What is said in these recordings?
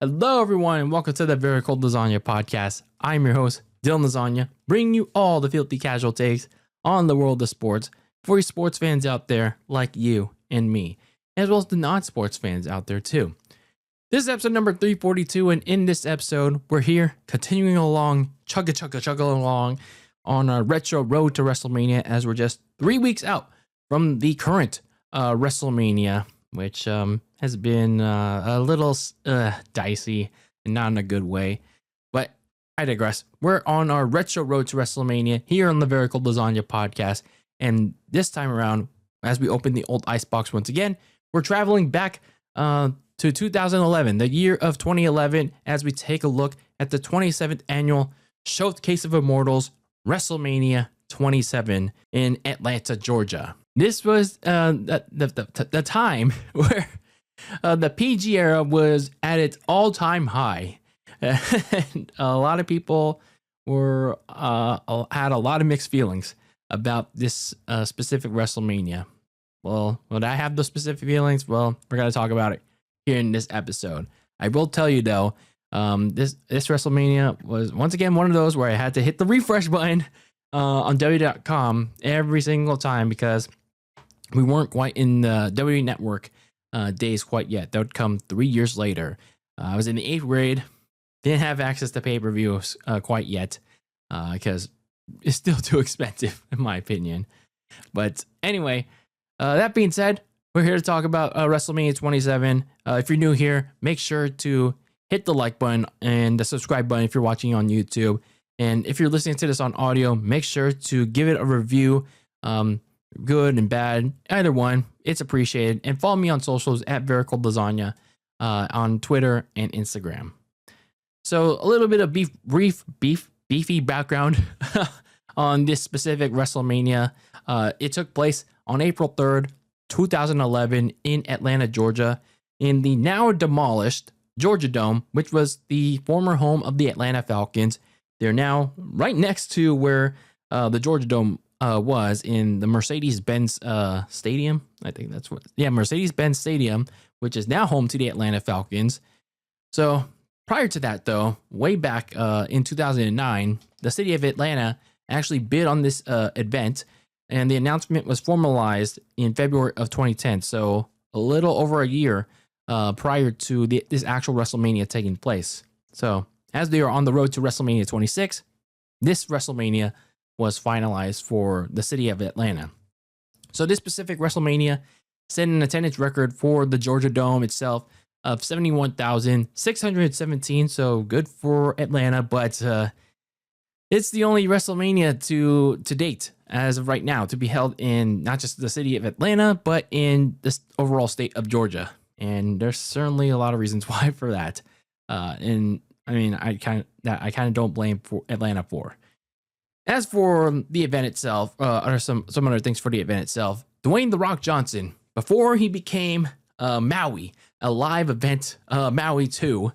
Hello, everyone, and welcome to the Very Cold Lasagna podcast. I'm your host, Dylan Lasagna, bringing you all the filthy casual takes on the world of sports for you sports fans out there like you and me, as well as the non-sports fans out there too. This is episode number 342, and in this episode, we're here continuing along, chugga along on our retro road to WrestleMania as we're just 3 weeks out from the current WrestleMania, which has been a little dicey and not in a good way. But I digress. We're on our retro road to WrestleMania here on the Very Cold Lasagna podcast. And this time around, as we open the old icebox once again, we're traveling back to 2011, the year of 2011, as we take a look at the 27th annual Showcase of Immortals WrestleMania 27 in Atlanta, Georgia. This was the time where the PG era was at its all-time high. And a lot of people were had a lot of mixed feelings about this specific WrestleMania. Well, would I have those specific feelings? Well, we're going to talk about it here in this episode. I will tell you, though, this WrestleMania was once again one of those where I had to hit the refresh button on WWE.com every single time because we weren't quite in the WWE Network days quite yet. That would come 3 years later. I was in the 8th grade, didn't have access to pay-per-views quite yet because it's still too expensive, in my opinion. But anyway, that being said, we're here to talk about WrestleMania 27. If you're new here, make sure to hit the like button and the subscribe button if you're watching on YouTube. And if you're listening to this on audio, make sure to give it a review, good and bad, either one. It's appreciated. And follow me on socials at Very Cold Lasagna on Twitter and Instagram. So a little bit of beefy background on this specific WrestleMania. It took place on April 3rd, 2011 in Atlanta, Georgia, in the now demolished Georgia Dome, which was the former home of the Atlanta Falcons. They're now right next to where the Georgia Dome was in the Mercedes-Benz Stadium. I think that's what, Mercedes-Benz Stadium, which is now home to the Atlanta Falcons. So prior to that, though, way back in 2009, the city of Atlanta actually bid on this event, and the announcement was formalized in February of 2010. So a little over a year prior to this actual WrestleMania taking place. So as they are on the road to WrestleMania 26, this WrestleMania was finalized for the city of Atlanta. So this specific WrestleMania set an attendance record for the Georgia Dome itself of 71,617. So good for Atlanta, but it's the only WrestleMania to date as of right now to be held in not just the city of Atlanta, but in this overall state of Georgia. And there's certainly a lot of reasons why for that. And I mean, I kind of don't blame for Atlanta for. As for the event itself, or some other things for the event itself, Dwayne "The Rock" Johnson, before he became Maui, a live event, Maui 2,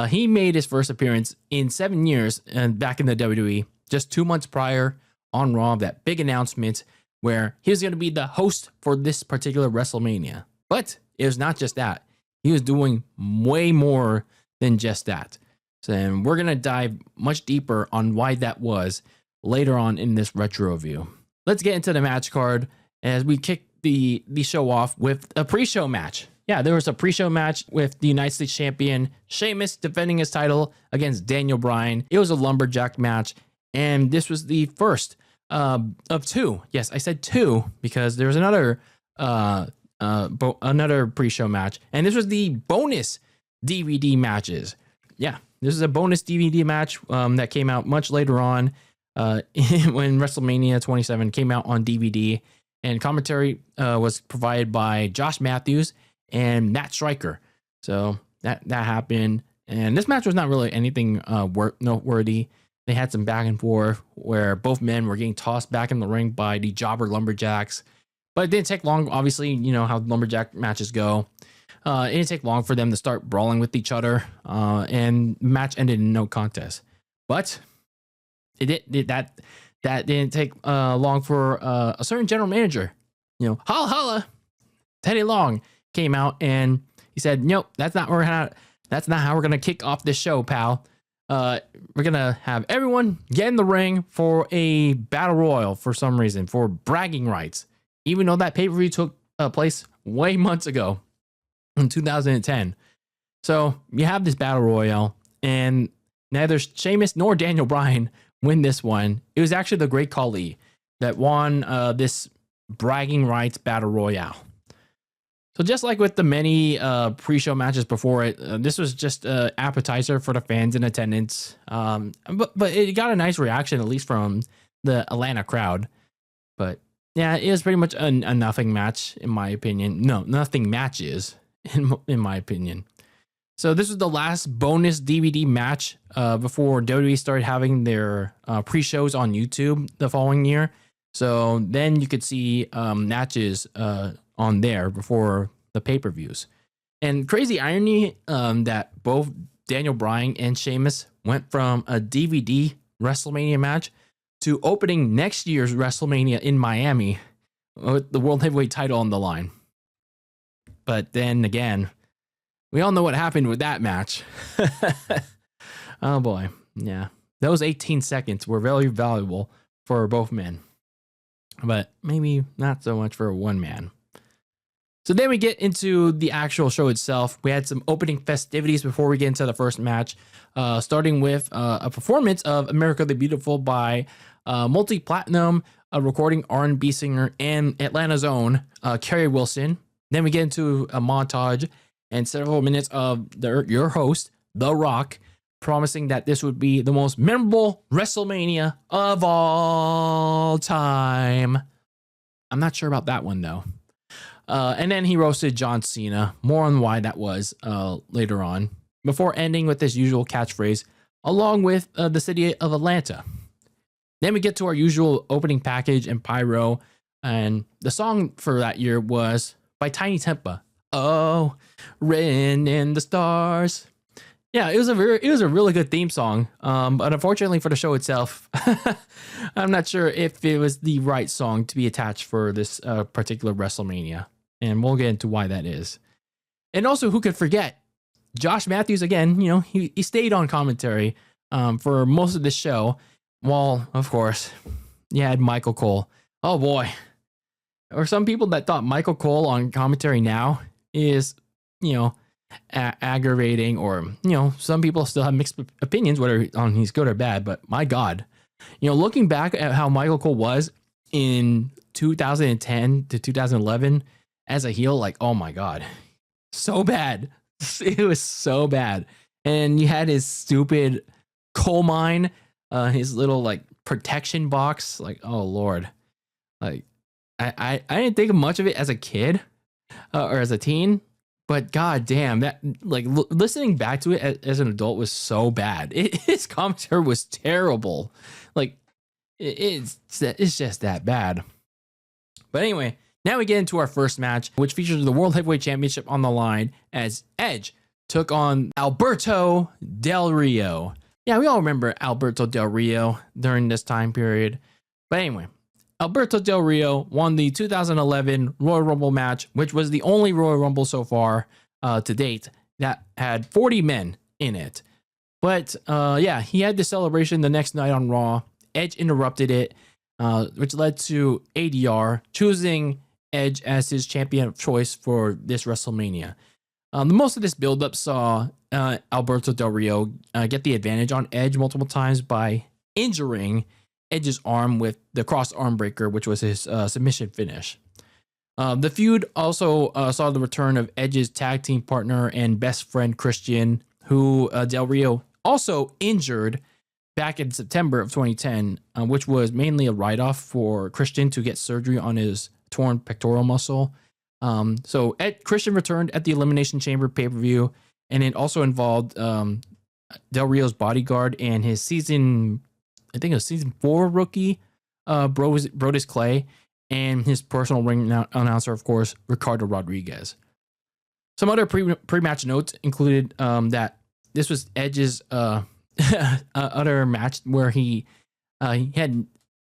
he made his first appearance in 7 years and back in the WWE, just 2 months prior on Raw, that big announcement where he was going to be the host for this particular WrestleMania. But it was not just that. He was doing way more than just that. So, and we're going to dive much deeper on why that was later on in this retro review. Let's get into the match card as we kick the show off with a pre-show match. Yeah, there was a pre-show match with the United States champion Sheamus defending his title against Daniel Bryan. It was a lumberjack match, and this was the first of two. Yes, I said two because there was another pre-show match, and this was the bonus DVD matches. Yeah, this is a bonus DVD match that came out much later on when WrestleMania 27 came out on DVD, and commentary was provided by Josh Matthews and Matt Striker. So that happened, and this match was not really anything noteworthy. They had some back and forth where both men were getting tossed back in the ring by the jobber lumberjacks, but it didn't take long. Obviously, you know how lumberjack matches go. It didn't take long for them to start brawling with each other, and the match ended in no contest. But that didn't take long for a certain general manager, holla, Teddy Long came out and he said, nope, that's not That's not how we're going to kick off this show, pal. We're going to have everyone get in the ring for a battle royal for some reason, for bragging rights, even though that pay-per-view took place way months ago in 2010. So you have this battle royal, and neither Sheamus nor Daniel Bryan win this one. It was actually the Great Khali that won this bragging rights battle royale. So just like with the many pre-show matches before it, this was just an appetizer for the fans in attendance. But it got a nice reaction, at least from the Atlanta crowd. But yeah, it was pretty much a nothing match, in my opinion. No, nothing matches, in my opinion. So this was the last bonus DVD match before WWE started having their pre-shows on YouTube the following year. So then you could see matches on there before the pay-per-views. And crazy irony that both Daniel Bryan and Sheamus went from a DVD WrestleMania match to opening next year's WrestleMania in Miami with the World Heavyweight title on the line. But then again, we all know what happened with that match. Oh boy. Yeah. Those 18 seconds were very valuable for both men, but maybe not so much for one man. So then we get into the actual show itself. We had some opening festivities before we get into the first match, starting with a performance of America the Beautiful by multi-platinum recording R&B singer and Atlanta's own Kerry Wilson. Then we get into a montage and several minutes of your host, The Rock, promising that this would be the most memorable WrestleMania of all time. I'm not sure about that one, though. And then he roasted John Cena. More on why that was later on, before ending with his usual catchphrase, along with the city of Atlanta. Then we get to our usual opening package and pyro, and the song for that year was by Tiny Tempa. Oh, written in the stars. Yeah, it was a really good theme song. But unfortunately for the show itself, I'm not sure if it was the right song to be attached for this particular WrestleMania. And we'll get into why that is. And also, who could forget? Josh Matthews, again, he stayed on commentary for most of the show. While, of course, you had Michael Cole. Oh boy. Or some people that thought Michael Cole on commentary now is, aggravating, or, some people still have mixed opinions whether on he's good or bad. But my God, looking back at how Michael Cole was in 2010 to 2011 as a heel, like, oh my God, so bad. It was so bad. And you had his stupid coal mine, his little like protection box. Like, oh Lord, like I didn't think much of it as a kid or as a teen, but God damn, that listening back to it as an adult was so bad. His commentary was terrible. Like it's just that bad. But anyway, now we get into our first match, which features the World Heavyweight Championship on the line as Edge took on Alberto Del Rio. Yeah, we all remember Alberto Del Rio during this time period. But anyway, Alberto Del Rio won the 2011 Royal Rumble match, which was the only Royal Rumble so far to date that had 40 men in it. But yeah, he had the celebration the next night on Raw. Edge interrupted it, which led to ADR choosing Edge as his champion of choice for this WrestleMania. The most of this build-up saw Alberto Del Rio get the advantage on Edge multiple times by injuring Edge's arm with the cross arm breaker, which was his submission finish. The feud also saw the return of Edge's tag team partner and best friend Christian, who Del Rio also injured back in September of 2010, which was mainly a write-off for Christian to get surgery on his torn pectoral muscle. So Christian returned at the Elimination Chamber pay-per-view, and it also involved Del Rio's bodyguard and his season 4 rookie, Brodus Clay, and his personal ring announcer, of course, Ricardo Rodriguez. Some other pre-match notes included that this was Edge's other match where he had,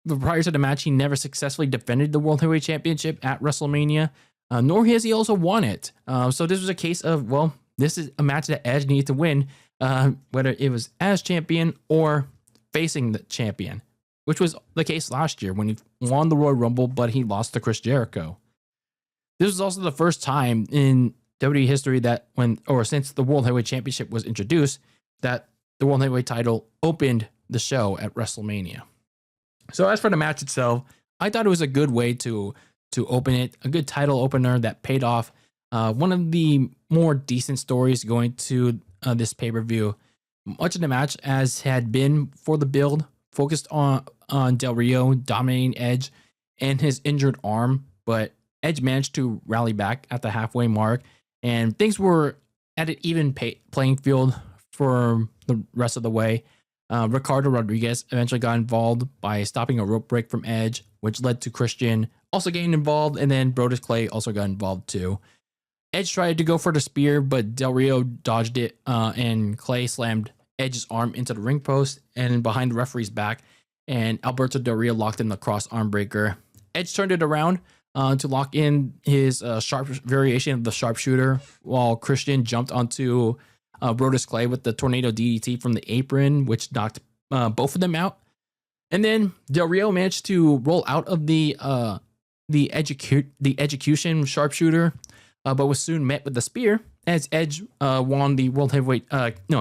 prior to the match, he never successfully defended the World Heavyweight Championship at WrestleMania, nor has he also won it. So this was a case of, well, this is a match that Edge needed to win, whether it was as champion or facing the champion, which was the case last year when he won the Royal Rumble, but he lost to Chris Jericho. This was also the first time in WWE history that since the World Heavyweight Championship was introduced, that the World Heavyweight title opened the show at WrestleMania. So as for the match itself, I thought it was a good way to open it, a good title opener that paid off. One of the more decent stories going to this pay-per-view. Much of the match, as had been for the build, focused on Del Rio dominating Edge and his injured arm, but Edge managed to rally back at the halfway mark, and things were at an even playing field for the rest of the way. Ricardo Rodriguez eventually got involved by stopping a rope break from Edge, which led to Christian also getting involved, and then Brodus Clay also got involved too. Edge tried to go for the spear, but Del Rio dodged it, and Clay slammed Edge's arm into the ring post and behind the referee's back, and Alberto Del Rio locked in the cross arm breaker. Edge turned it around to lock in his sharp variation of the sharpshooter, while Christian jumped onto Brodus Clay with the tornado DDT from the apron, which knocked both of them out. And then Del Rio managed to roll out of the execution sharpshooter, but was soon met with the spear as Edge won the World Heavyweight.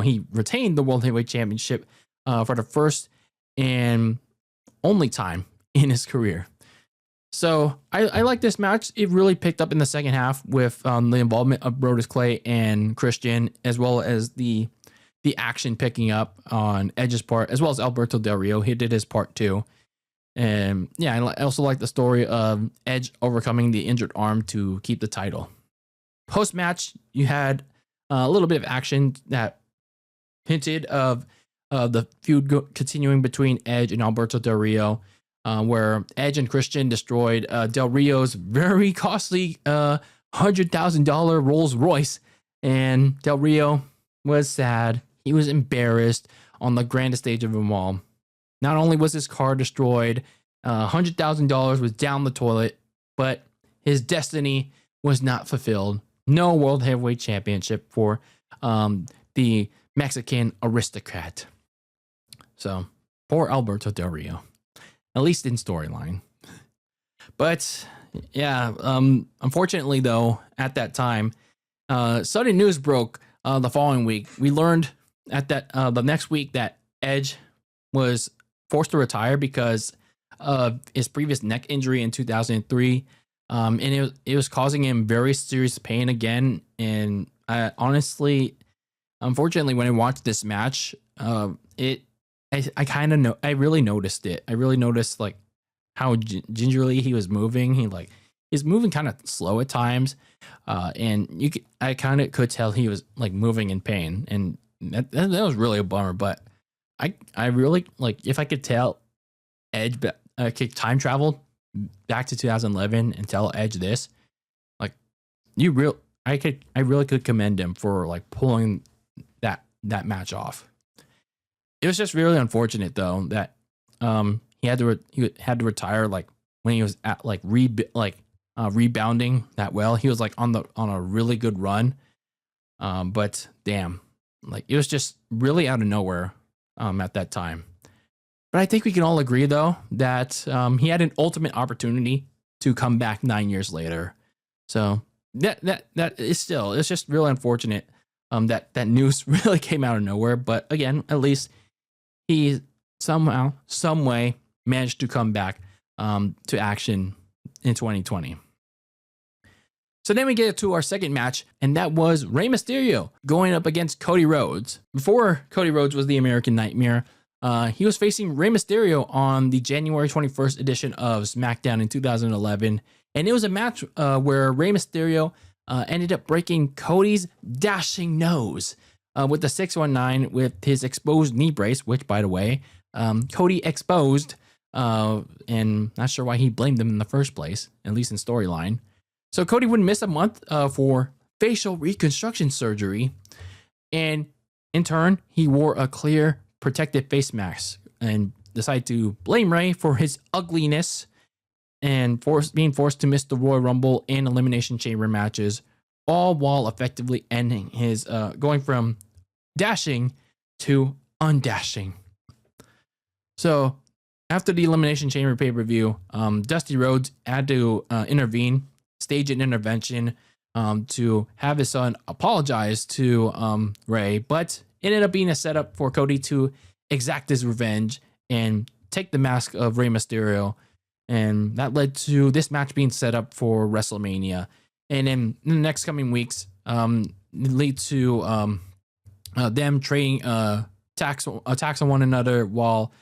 He retained the World Heavyweight Championship for the first and only time in his career. So I like this match. It really picked up in the second half with the involvement of Brodus Clay and Christian, as well as the action picking up on Edge's part, as well as Alberto Del Rio. He did his part too. And yeah, I also like the story of Edge overcoming the injured arm to keep the title. Post-match, you had a little bit of action that hinted of the feud continuing between Edge and Alberto Del Rio, where Edge and Christian destroyed Del Rio's very costly $100,000 Rolls Royce, and Del Rio was sad. He was embarrassed on the grandest stage of them all. Not only was his car destroyed, $100,000 was down the toilet, but his destiny was not fulfilled. No World Heavyweight Championship for the Mexican aristocrat. So, poor Alberto Del Rio, at least in storyline. But yeah, unfortunately though, at that time, sudden news broke the following week. We learned at that the next week that Edge was forced to retire because of his previous neck injury in 2003. And it was causing him very serious pain again. And honestly, unfortunately, when I watched this match, I really noticed it. I really noticed like how gingerly he was moving. He's moving kind of slow at times, and I kind of could tell he was like moving in pain, and that was really a bummer. But I really like if I could tell Edge could time travel back to 2011 and tell Edge this, like I really could commend him for like pulling that match off. It was just really unfortunate though that he had to retire like when he was at like rebounding that well. He was like on a really good run, but damn, like it was just really out of nowhere at that time. But I think we can all agree though that he had an ultimate opportunity to come back 9 years later. So that is still, it's just really unfortunate that news really came out of nowhere. But again, at least he somehow, some way managed to come back to action in 2020. So then we get to our second match, and that was Rey Mysterio going up against Cody Rhodes. Before Cody Rhodes was the American Nightmare, he was facing Rey Mysterio on the January 21st edition of SmackDown in 2011. And it was a match where Rey Mysterio ended up breaking Cody's dashing nose with the 619 with his exposed knee brace, which, by the way, Cody exposed, and not sure why he blamed him in the first place, at least in storyline. So Cody would miss a month for facial reconstruction surgery, and in turn, he wore a clear protective face mask and decided to blame Rey for his ugliness and being forced to miss the Royal Rumble and Elimination Chamber matches, all while effectively ending his going from dashing to undashing. So after the Elimination Chamber pay-per-view, Dusty Rhodes had to intervene, stage an intervention to have his son apologize to Rey, but it ended up being a setup for Cody to exact his revenge and take the mask of Rey Mysterio. And that led to this match being set up for WrestleMania. And in the next coming weeks, lead to them trading attacks on one another while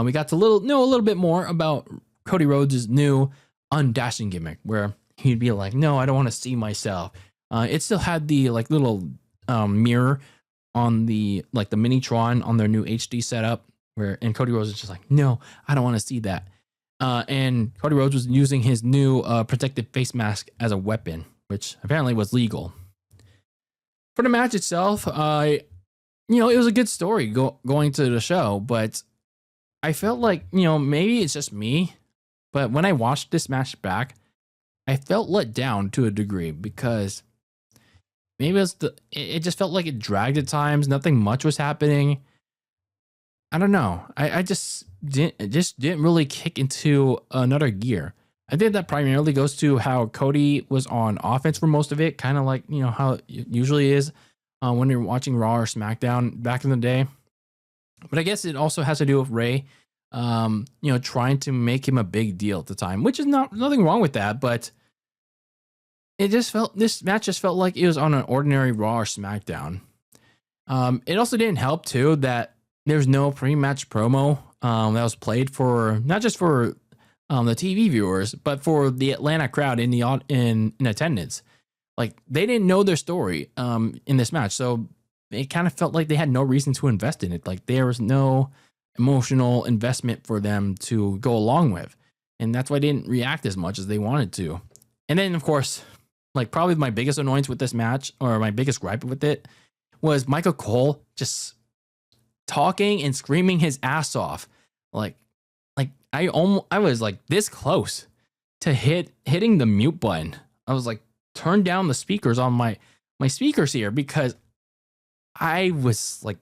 we got to know a little bit more about Cody Rhodes' new undashing gimmick, where he'd be like, "No, I don't want to see myself." It still had the like little mirror on the like the Minitron on their new HD setup, and Cody Rhodes is just like, "No, I don't want to see that." And Cody Rhodes was using his new protective face mask as a weapon, which apparently was legal. For the match itself, it was a good story going to the show, but I felt like, maybe it's just me, but when I watched this match back, I felt let down to a degree because maybe it just felt like it dragged at times. Nothing much was happening. I don't know. I just didn't really kick into another gear. I think that primarily goes to how Cody was on offense for most of it, kind of like, how it usually is when you're watching Raw or SmackDown back in the day. But I guess it also has to do with Rey, trying to make him a big deal at the time, which is nothing wrong with that. But this match just felt like it was on an ordinary Raw or SmackDown. It also didn't help too that there's no pre-match promo that was played for not just for the TV viewers, but for the Atlanta crowd in attendance. Like they didn't know their story in this match, so it kind of felt like they had no reason to invest in it. Like there was no emotional investment for them to go along with, and that's why they didn't react as much as they wanted to. And then, of course, like probably my biggest annoyance with this match, or my biggest gripe with it, was Michael Cole just talking and screaming his ass off. Like I was like this close to hitting the mute button. I was like, turn down the speakers on my speakers here, because I was like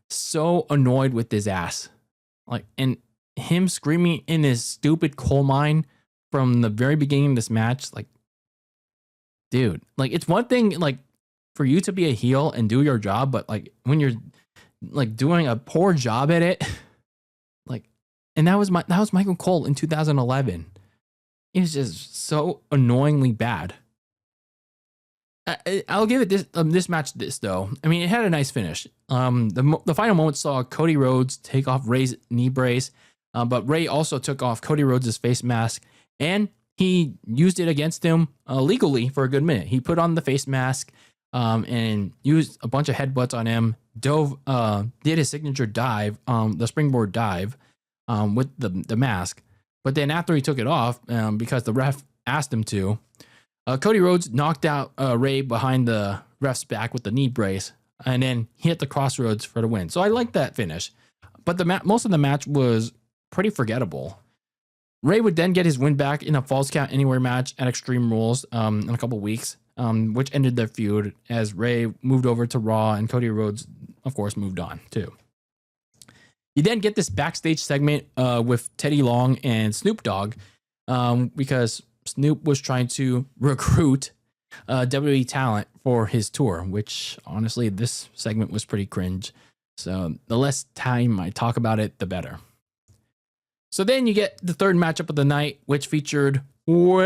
so annoyed with his ass. Like, and him screaming in his stupid coal mine from the very beginning of this match, like, dude, like it's one thing like for you to be a heel and do your job, but like when you're like doing a poor job at it, like, and that was Michael Cole in 2011. It was just so annoyingly bad. I'll give it this match though. I mean, it had a nice finish. The final moment saw Cody Rhodes take off Rey's knee brace, but Rey also took off Cody Rhodes' face mask, and he used it against him legally for a good minute. He put on the face mask and used a bunch of headbutts on him. Did his signature dive, the springboard dive, with the mask. But then after he took it off, because the ref asked him to, Cody Rhodes knocked out Rey behind the ref's back with the knee brace, and then he hit the crossroads for the win. So I like that finish. But most of the match was pretty forgettable. Rey would then get his win back in a Falls Count Anywhere match at Extreme Rules in a couple weeks, which ended their feud as Rey moved over to Raw, and Cody Rhodes, of course, moved on too. You then get this backstage segment with Teddy Long and Snoop Dogg, because Snoop was trying to recruit WWE talent for his tour, which honestly, this segment was pretty cringe. So the less time I talk about it, the better. So then you get the third matchup of the night, which featured, well,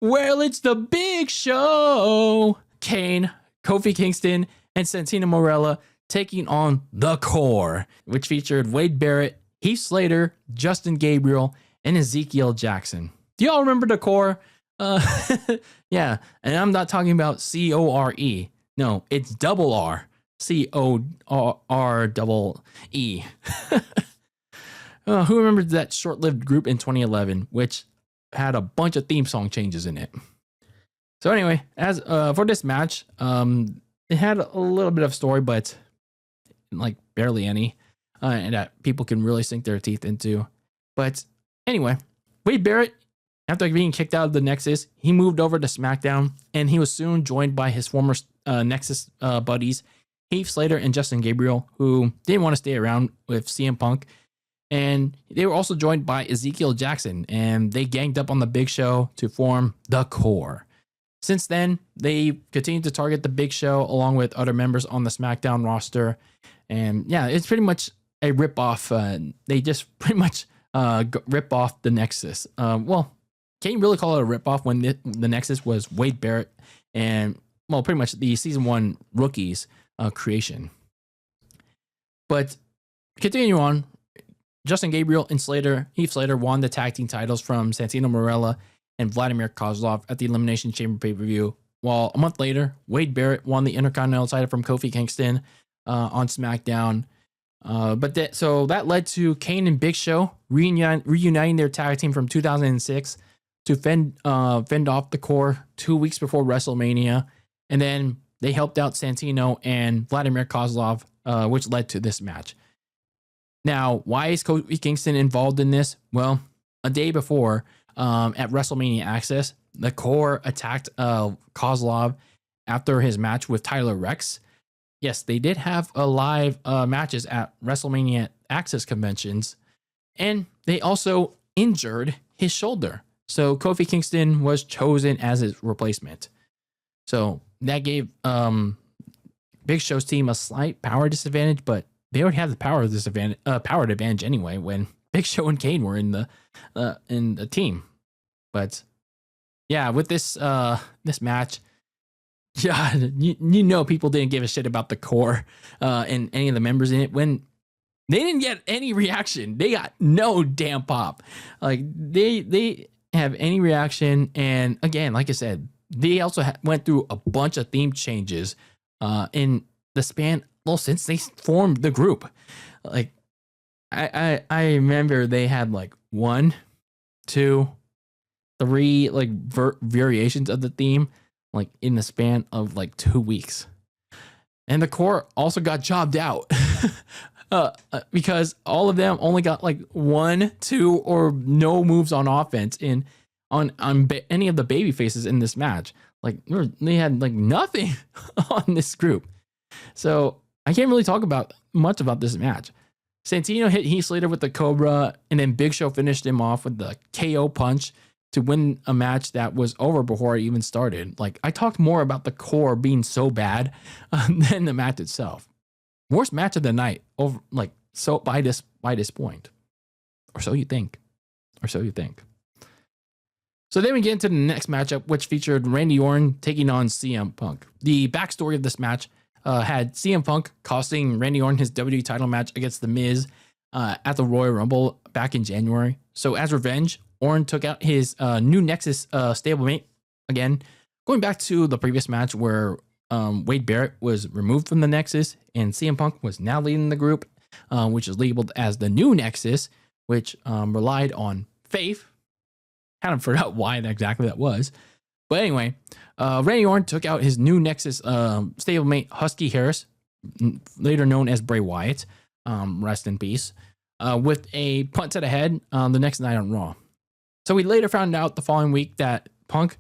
it's the Big Show. Kane, Kofi Kingston, and Santino Marella taking on The Core, which featured Wade Barrett, Heath Slater, Justin Gabriel, and Ezekiel Jackson. Do y'all remember The Core? Yeah, and I'm not talking about CORE. No, it's double R. CORE. Who remembers that short-lived group in 2011, which had a bunch of theme song changes in it? So anyway, as for this match, it had a little bit of story, but like barely any, and that people can really sink their teeth into. But anyway, Wade Barrett After being kicked out of the Nexus, he moved over to SmackDown, and he was soon joined by his former Nexus buddies, Heath Slater and Justin Gabriel, who didn't want to stay around with CM Punk. And they were also joined by Ezekiel Jackson, and they ganged up on the Big Show to form the Core. Since then, they continued to target the Big Show along with other members on the SmackDown roster. And yeah, it's pretty much a ripoff. They just pretty much rip off the Nexus. Well, can't you really call it a ripoff when the Nexus was Wade Barrett and, well, pretty much the season 1 rookies creation. But continue on, Justin Gabriel and Heath Slater won the tag team titles from Santino Marella and Vladimir Kozlov at the Elimination Chamber pay-per-view, while a month later, Wade Barrett won the Intercontinental title from Kofi Kingston on SmackDown. So that led to Kane and Big Show reuniting their tag team from 2006 to fend off the Core 2 weeks before WrestleMania, and then they helped out Santino and Vladimir Kozlov, which led to this match. Now, why is Kofi Kingston involved in this? Well, a day before, at WrestleMania Access, the Core attacked Kozlov after his match with Tyler Rex. Yes, they did have a live matches at WrestleMania Access conventions, and they also injured his shoulder. So Kofi Kingston was chosen as his replacement. So that gave Big Show's team a slight power disadvantage, but they already had the power advantage anyway when Big Show and Kane were in the team. But yeah, with this match, yeah, you know people didn't give a shit about the Core and any of the members in it when they didn't get any reaction. They got no damn pop. Like they have any reaction, and again, like I said, they also went through a bunch of theme changes in the span. Well, since they formed the group, like I remember they had like 1, 2, 3 like variations of the theme, like in the span of like 2 weeks, and the Core also got jobbed out because all of them only got like 1, 2, or no moves on offense on any of the baby faces in this match. Like they had like nothing on this group, so I can't really talk much about this match. Santino hit Heath Slater with the Cobra, and then Big Show finished him off with the KO punch to win a match that was over before it even started. Like, I talked more about the Core being so bad than the match itself. Worst match of the night, over by this point, or so you think. So then we get into the next matchup, which featured Randy Orton taking on CM Punk. The backstory of this match had CM Punk costing Randy Orton his WWE title match against The Miz at the Royal Rumble back in January. So as revenge, Orton took out his new Nexus stablemate. Again, going back to the previous match where Wade Barrett was removed from the Nexus and CM Punk was now leading the group, which is labeled as the new Nexus, which relied on faith. Kind of forgot why exactly that was. But anyway, Randy Orton took out his new Nexus stablemate, Husky Harris, later known as Bray Wyatt, rest in peace, with a punt to the head the next night on Raw. So we later found out the following week that Punk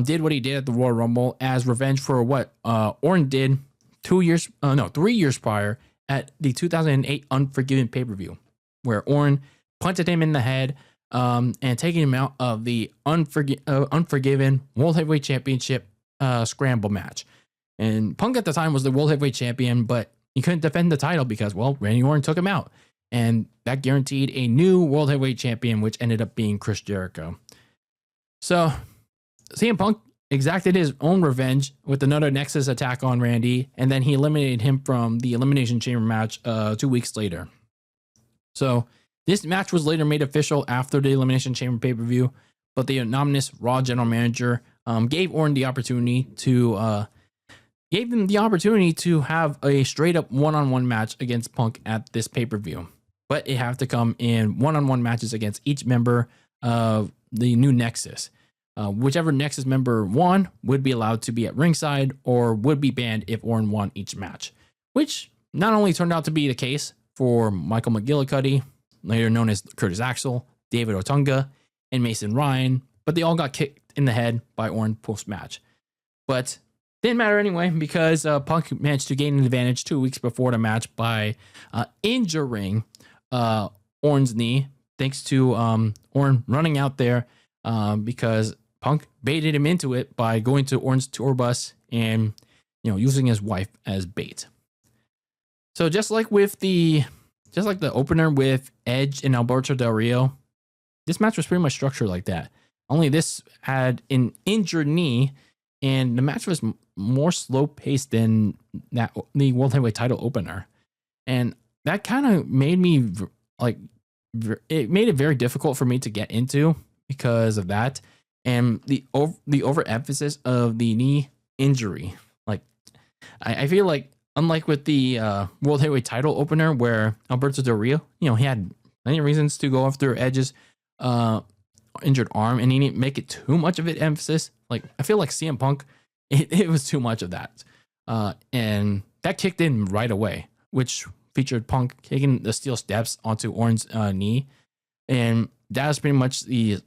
did what he did at the Royal Rumble as revenge for what Orton did 3 years prior at the 2008 Unforgiven pay-per-view, where Orton punted him in the head and taking him out of the Unforgiven World Heavyweight Championship scramble match. And Punk at the time was the World Heavyweight Champion, but he couldn't defend the title because, well, Randy Orton took him out. And that guaranteed a new World Heavyweight Champion, which ended up being Chris Jericho. So CM Punk exacted his own revenge with another Nexus attack on Randy, and then he eliminated him from the Elimination Chamber match 2 weeks later. So this match was later made official after the Elimination Chamber pay-per-view, but the anonymous Raw general manager gave Orton the opportunity to have a straight-up one-on-one match against Punk at this pay-per-view. But it have to come in one-on-one matches against each member of the new Nexus. Whichever Nexus member won would be allowed to be at ringside or would be banned if Orton won each match, which not only turned out to be the case for Michael McGillicuddy, later known as Curtis Axel, David Otunga, and Mason Ryan, but they all got kicked in the head by Orton post-match. But didn't matter anyway, because Punk managed to gain an advantage 2 weeks before the match by injuring Orton's knee, thanks to Orton running out there because Punk baited him into it by going to Orton's tour bus and using his wife as bait. So just like the opener with Edge and Alberto Del Rio, this match was pretty much structured like that. Only this had an injured knee, and the match was more slow paced than the World Heavyweight title opener, and that kind of made me it made it very difficult for me to get into because of that, and the overemphasis of the knee injury. Like I feel like, unlike with the World Heavyweight title opener where Alberto Del Rio, he had many reasons to go after Edge's injured arm, and he didn't make it too much of an emphasis. Like I feel like CM Punk, it was too much of that, and that kicked in right away, which featured Punk taking the steel steps onto Orton's knee, and that was pretty much the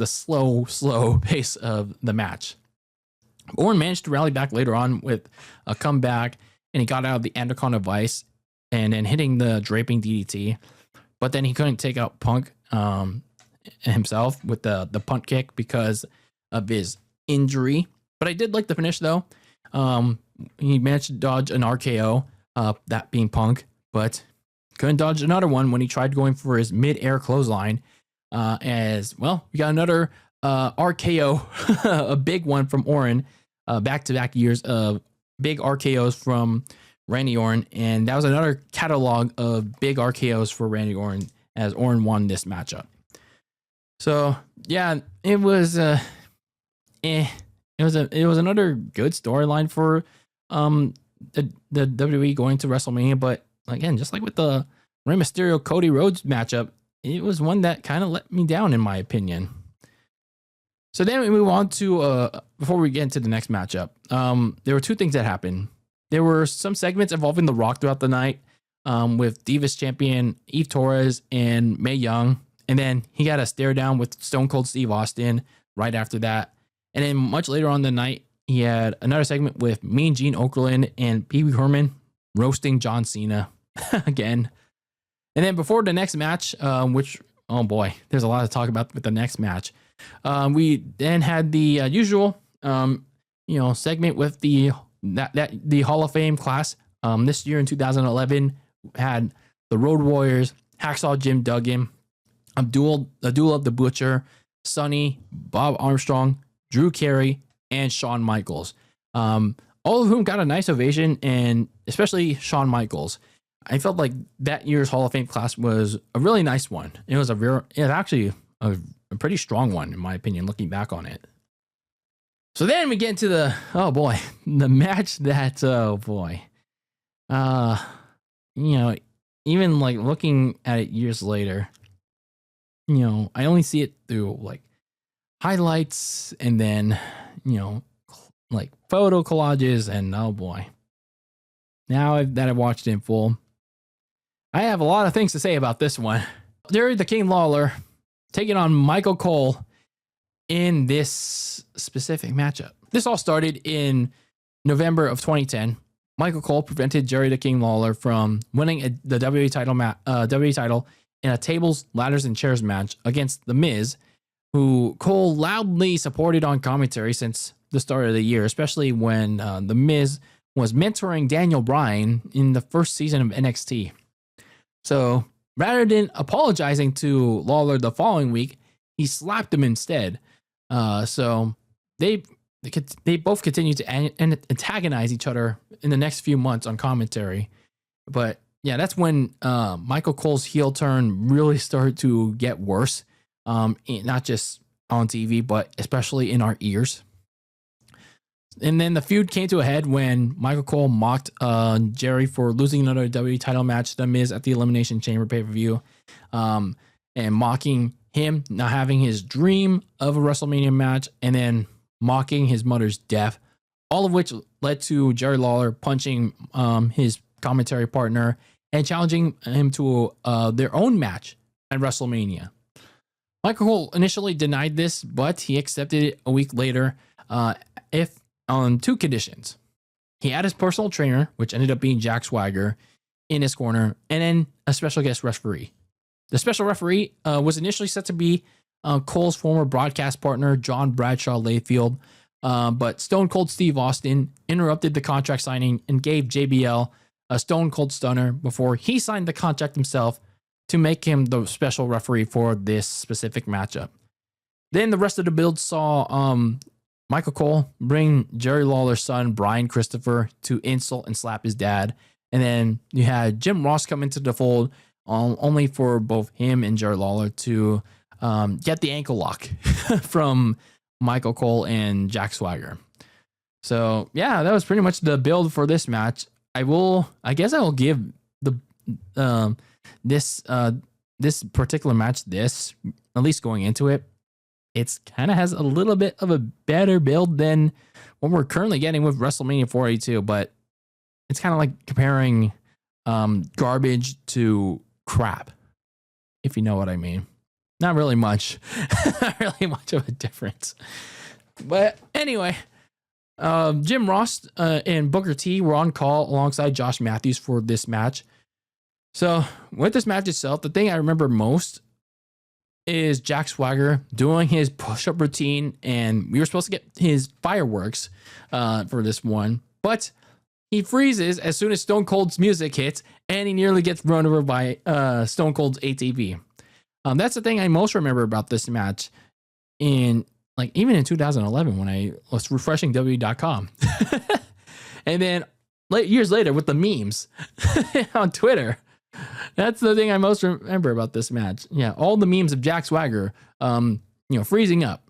slow pace of the match. Orton managed to rally back later on with a comeback, and he got out of the Anaconda Vice and then hitting the draping DDT, but then he couldn't take out Punk himself with the punt kick because of his injury. But I did like the finish though. He managed to dodge an RKO, that being Punk, but couldn't dodge another one when he tried going for his mid-air clothesline. As well, we got another RKO, a big one from Orton, back-to-back years of big RKOs from Randy Orton, and that was another catalog of big RKOs for Randy Orton as Orton won this matchup. So yeah, it was it was another good storyline for the WWE going to WrestleMania, but again, just like with the Rey Mysterio Cody Rhodes matchup, it was one that kind of let me down in my opinion. So then we move on to before we get into the next matchup, there were two things that happened. There were some segments involving The Rock throughout the night, with Divas champion Eve Torres and Mae Young, and then he got a stare down with Stone Cold Steve Austin right after that. And then much later on the night, he had another segment with Mean Gene Okerlund and Pee Wee Herman roasting John Cena again. And then before the next match, which, oh boy, there's a lot to talk about with the next match. We then had the usual, segment with the Hall of Fame class. This year in 2011 had the Road Warriors, Hacksaw Jim Duggan, Abdullah the Butcher, Sonny, Bob Armstrong, Drew Carey, and Shawn Michaels. All of whom got a nice ovation, and especially Shawn Michaels. I felt like that year's Hall of Fame class was a really nice one. It was actually a pretty strong one, in my opinion, looking back on it. So then we get into the match that, even like looking at it years later, I only see it through like highlights and then, like photo collages, and oh boy, now that I've watched it in full, I have a lot of things to say about this one. Jerry the King Lawler taking on Michael Cole in this specific matchup. This all started in November of 2010. Michael Cole prevented Jerry the King Lawler from winning the WWE title in a tables, ladders, and chairs match against The Miz, who Cole loudly supported on commentary since the start of the year, especially when The Miz was mentoring Daniel Bryan in the first season of NXT. So rather than apologizing to Lawler the following week, he slapped him instead. So they both continue to antagonize each other in the next few months on commentary. But yeah, that's when Michael Cole's heel turn really started to get worse, not just on TV, but especially in our ears. And then the feud came to a head when Michael Cole mocked Jerry for losing another WWE title match to The Miz at the Elimination Chamber pay-per-view, and mocking him not having his dream of a WrestleMania match, and then mocking his mother's death, all of which led to Jerry Lawler punching his commentary partner and challenging him to their own match at WrestleMania. Michael Cole initially denied this, but he accepted it a week later, if on two conditions. He had his personal trainer, which ended up being Jack Swagger, in his corner, and then a special guest referee. The special referee was initially set to be Cole's former broadcast partner, John Bradshaw Layfield, but Stone Cold Steve Austin interrupted the contract signing and gave JBL a Stone Cold Stunner before he signed the contract himself to make him the special referee for this specific matchup. Then the rest of the build saw Michael Cole bring Jerry Lawler's son, Brian Christopher, to insult and slap his dad. And then you had Jim Ross come into the fold, only for both him and Jerry Lawler to get the ankle lock from Michael Cole and Jack Swagger. So yeah, that was pretty much the build for this match. I guess I will give the this particular match at least going into it, it's kind of has a little bit of a better build than what we're currently getting with WrestleMania 482, but it's kind of like comparing garbage to crap, if you know what I mean. Not really much. Not really much of a difference. But anyway, Jim Ross and Booker T were on call alongside Josh Matthews for this match. So with this match itself, the thing I remember most is Jack Swagger doing his push-up routine, and we were supposed to get his fireworks for this one, but he freezes as soon as Stone Cold's music hits, and he nearly gets run over by Stone Cold's ATV. That's the thing I most remember about this match, even in 2011 when I was refreshing WWE.com. And then years later with the memes on Twitter. That's the thing I most remember about this match. Yeah, all the memes of Jack Swagger, freezing up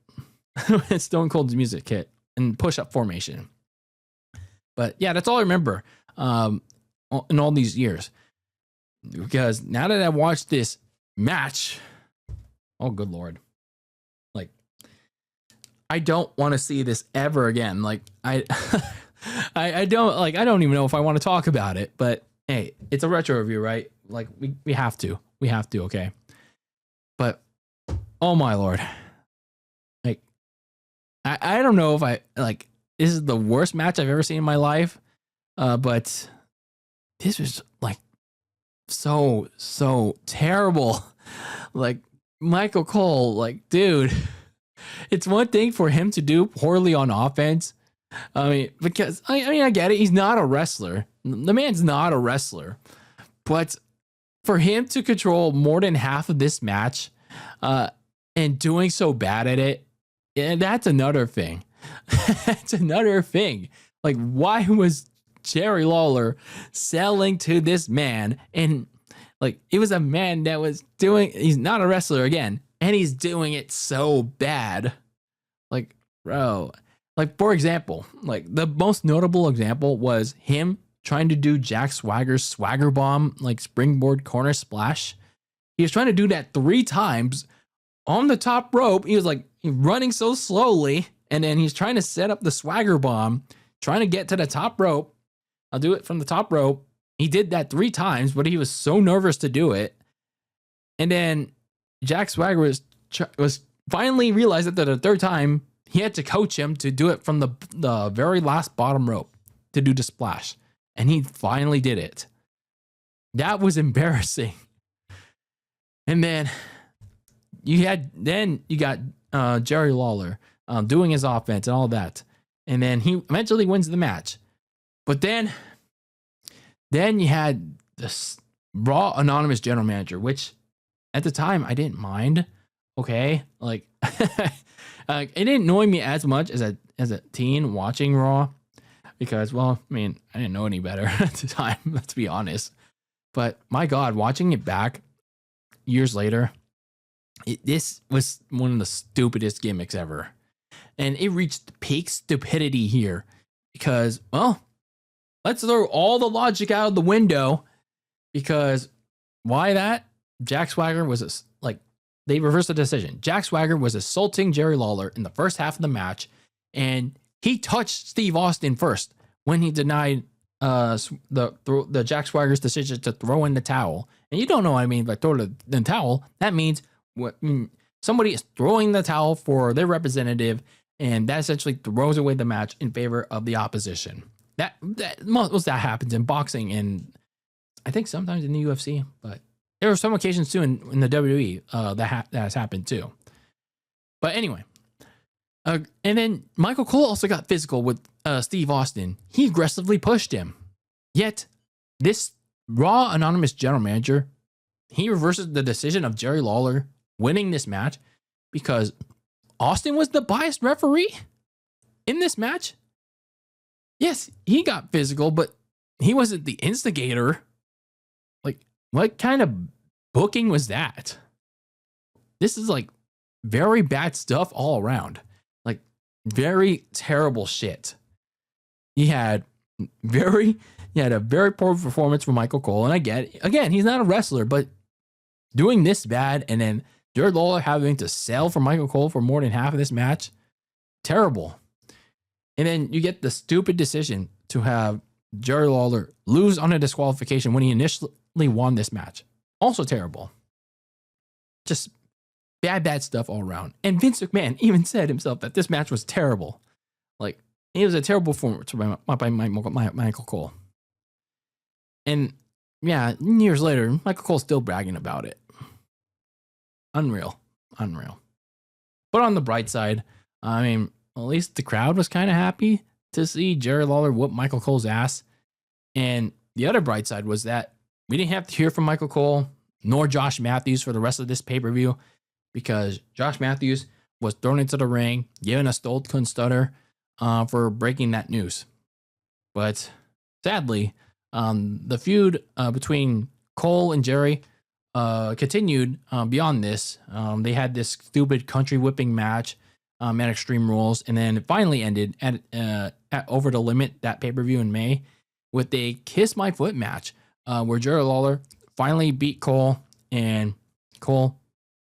when Stone Cold's music hit and push-up formation. But yeah, that's all I remember in all these years. Because now that I watched this match, oh good Lord, I don't want to see this ever again. I don't even know if I want to talk about it, but hey, it's a retro review, right? We have to, okay. But oh my Lord, I don't know if this is the worst match I've ever seen in my life, but this was so terrible. Michael Cole, dude, it's one thing for him to do poorly on offense. I mean, because I get it. He's not a wrestler. The man's not a wrestler, but for him to control more than half of this match, and doing so bad at it, and that's another thing. That's another thing. Why was Jerry Lawler selling to this man? And it was a man that was he's not a wrestler again, and he's doing it so bad. Bro, for example, the most notable example was him trying to do Jack Swagger's swagger bomb, springboard corner splash. He was trying to do that 3 times on the top rope. He was running so slowly, and then he's trying to set up the swagger bomb, trying to get to the top rope. I'll do it from the top rope. He did that 3 times, but he was so nervous to do it. And then Jack Swagger was finally realized that the 3rd time he had to coach him to do it from the very last bottom rope to do the splash. And he finally did it. That was embarrassing. And then you got Jerry Lawler doing his offense and all that. And then he eventually wins the match. But then you had this Raw Anonymous General Manager, which at the time I didn't mind. Okay. It didn't annoy me as much as a teen watching Raw. Because, I didn't know any better at the time, let's be honest. But my God, watching it back years later, this was one of the stupidest gimmicks ever. And it reached peak stupidity here because, let's throw all the logic out of the window. Because why that? Jack Swagger was they reversed the decision. Jack Swagger was assaulting Jerry Lawler in the first half of the match, and he touched Steve Austin first when he denied the Jack Swagger's decision to throw in the towel. And you don't know what I mean by throw the towel. That means somebody is throwing the towel for their representative, and that essentially throws away the match in favor of the opposition. That most that happens in boxing, and I think sometimes in the UFC, but there are some occasions too in the WWE that has happened too. But anyway, and then Michael Cole also got physical with Steve Austin. He aggressively pushed him. Yet this Raw Anonymous general manager, he reverses the decision of Jerry Lawler winning this match because Austin was the biased referee in this match. Yes, he got physical, but he wasn't the instigator. Like, what kind of booking was that? This is like very bad stuff all around. Like, very terrible shit. He had a very poor performance from Michael Cole. And I get it. Again, he's not a wrestler, but doing this bad and then Jerry Lawler having to sell for Michael Cole for more than half of this match, terrible. And then you get the stupid decision to have Jerry Lawler lose on a disqualification when he initially won this match. Also terrible. Just bad stuff all around. And Vince McMahon even said himself that this match was terrible. Like, it was a terrible performance by Michael Cole. And yeah, years later, Michael Cole's still bragging about it. Unreal. But on the bright side, I mean, at least the crowd was kind of happy to see Jerry Lawler whoop Michael Cole's ass. And the other bright side was that we didn't have to hear from Michael Cole nor Josh Matthews for the rest of this pay-per-view because Josh Matthews was thrown into the ring, given a Stolt stutter for breaking that news. But sadly, the feud between Cole and Jerry continued beyond this. They had this stupid country whipping match at Extreme Rules, and then it finally ended at Over the Limit, that pay-per-view in May, with a Kiss My Foot match where Jerry Lawler finally beat Cole, and Cole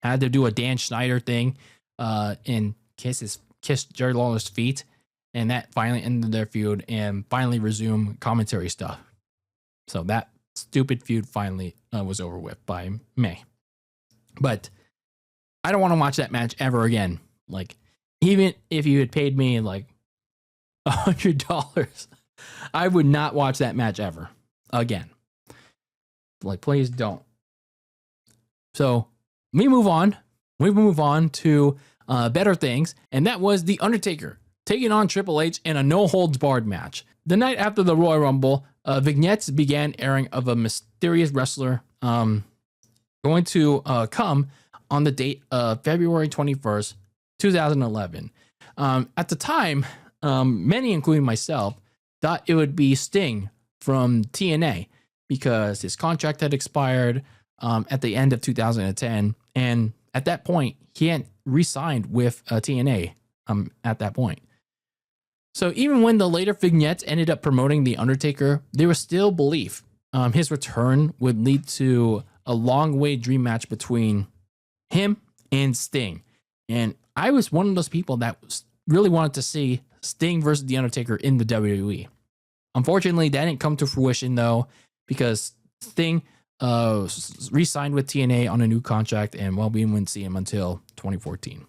had to do a Dan Schneider thing and kiss Jerry Lawler's feet, and that finally ended their feud and finally resumed commentary stuff. So that stupid feud finally was over with by May. But I don't want to watch that match ever again. Like, even if you had paid me like $100, I would not watch that match ever again. Like, please don't. So we move on. We move on to better things, and that was The Undertaker taking on Triple H in a no-holds-barred match. The night after the Royal Rumble, vignettes began airing of a mysterious wrestler going to come on the date of February 21st, 2011. At the time, many, including myself, thought it would be Sting from TNA because his contract had expired at the end of 2010. And at that point, he hadn't re-signed with TNA at that point. So even when the later vignettes ended up promoting The Undertaker, there was still belief his return would lead to a long-awaited dream match between him and Sting. And I was one of those people that really wanted to see Sting versus The Undertaker in the WWE. Unfortunately, that didn't come to fruition, though, because Sting re-signed with TNA on a new contract, and well, we wouldn't see him until 2014.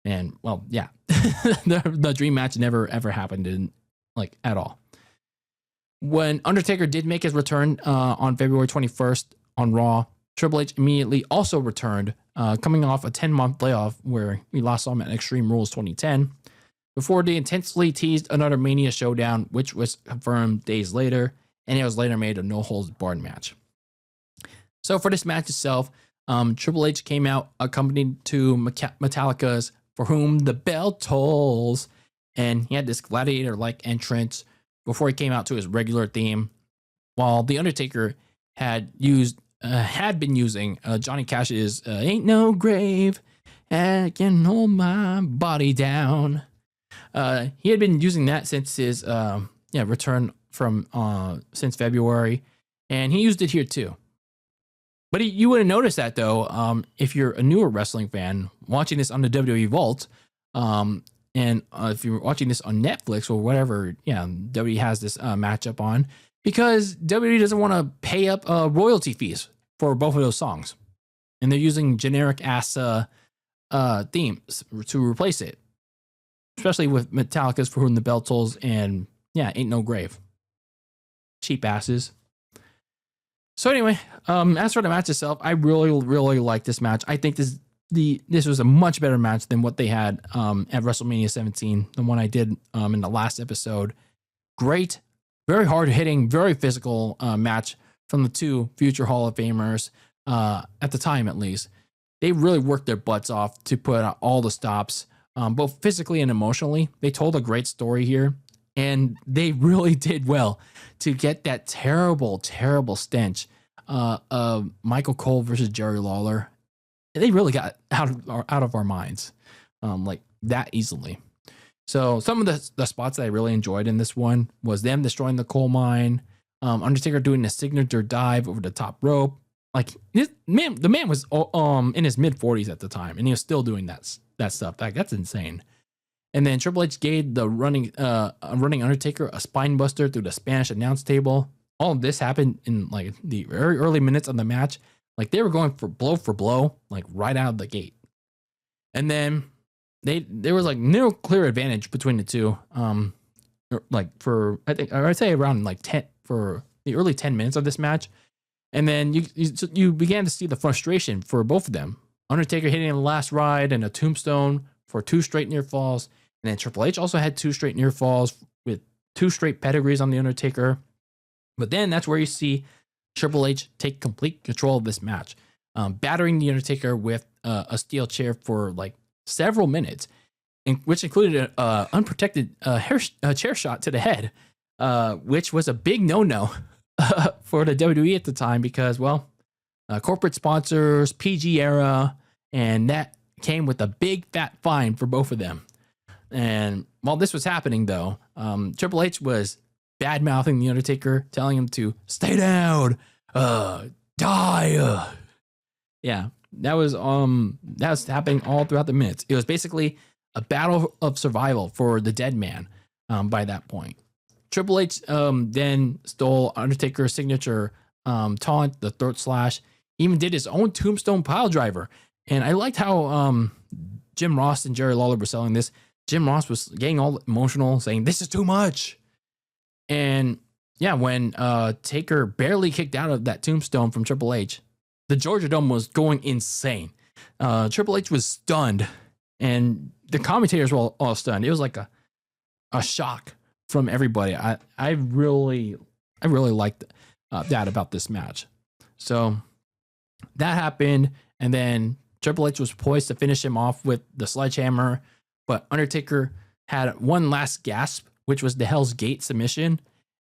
And well, yeah, the dream match never ever happened at all. When Undertaker did make his return on February 21st on Raw, Triple H immediately also returned, coming off a 10-month layoff where we last saw him at Extreme Rules 2010, before they intensely teased another Mania showdown, which was confirmed days later, and it was later made a no-holds-barred match. So for this match itself, Triple H came out accompanied to Metallica's For Whom the Bell Tolls, and he had this gladiator-like entrance before he came out to his regular theme, while The Undertaker had been using Johnny Cash's Ain't No Grave, I Can Hold My Body Down. He had been using that since his return from since February, and he used it here too. But you wouldn't notice that, though, if you're a newer wrestling fan watching this on the WWE Vault, and if you're watching this on Netflix or whatever, WWE has this matchup on, because WWE doesn't want to pay up royalty fees for both of those songs. And they're using generic-ass theme to replace it, especially with Metallica's For Whom the Bell Tolls and Ain't No Grave. Cheap asses. So anyway, as for the match itself, I really like this match. I think this was a much better match than what they had at WrestleMania 17, the one I did in the last episode. Great, very hard hitting, very physical match from the two future Hall of Famers at the time, at least. They really worked their butts off to put out all the stops, both physically and emotionally. They told a great story here, and they really did well to get that terrible, terrible stench of Michael Cole versus Jerry Lawler. They really got out of our minds like that easily. So some of the spots that I really enjoyed in this one was them destroying the coal mine, Undertaker doing a signature dive over the top rope. Like the man was in his mid 40s at the time, and he was still doing that stuff. Like, that's insane. And then Triple H gave the running Undertaker a spine buster through the Spanish announce table. All of this happened in like the very early minutes of the match. Like, they were going for blow, like right out of the gate. And then there was like no clear advantage between the two. Like for I'd say around like 10 for the early 10 minutes of this match. And then you began to see the frustration for both of them. Undertaker hitting the last ride and a tombstone for 2 straight near falls. And then Triple H also had 2 straight near falls with 2 straight pedigrees on the Undertaker. But then that's where you see Triple H take complete control of this match, battering the Undertaker with a steel chair for like several minutes, which included an unprotected chair shot to the head, which was a big no-no for the WWE at the time because, well, corporate sponsors, PG era, and that came with a big fat fine for both of them. And while this was happening, though, Triple H was bad-mouthing the Undertaker, telling him to stay down, die. Yeah, that was happening all throughout the minutes. It was basically a battle of survival for the dead man by that point. Triple H then stole Undertaker's signature taunt, the throat slash, even did his own tombstone pile driver. And I liked how Jim Ross and Jerry Lawler were selling this. Jim Ross was getting all emotional, saying, "This is too much." And yeah, when Taker barely kicked out of that tombstone from Triple H, the Georgia Dome was going insane. Triple H was stunned, and the commentators were all stunned. It was like a shock from everybody. I really liked that about this match. So that happened, and then Triple H was poised to finish him off with the sledgehammer, but Undertaker had one last gasp, which was the Hell's Gate submission,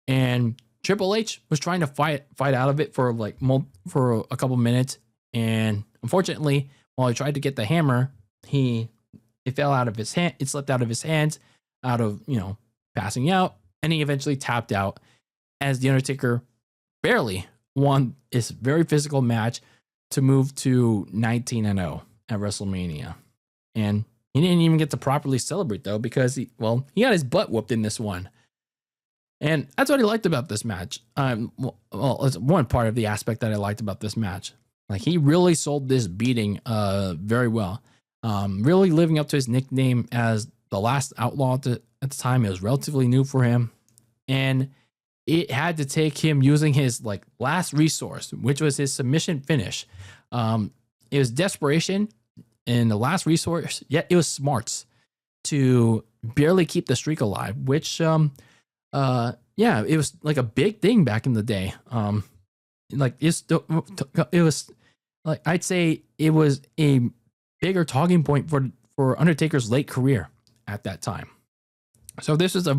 and Triple H was trying to fight out of it for a couple minutes, and unfortunately, while he tried to get the hammer, it fell out of his hand. It slipped out of his hands, out of passing out, and he eventually tapped out as the Undertaker barely won this very physical match to move to 19-0 at WrestleMania. And he didn't even get to properly celebrate, though, because he got his butt whooped in this one. And that's what I liked about this match. It's one part of the aspect that I liked about this match. Like, he really sold this beating very well. Really living up to his nickname as the last outlaw at the time. It was relatively new for him. And it had to take him using his last resource, which was his submission finish. It was desperation and the last resource, yet it was smarts to barely keep the streak alive, which it was like a big thing back in the day. It was like, I'd say it was a bigger talking point for Undertaker's late career at that time. So this is a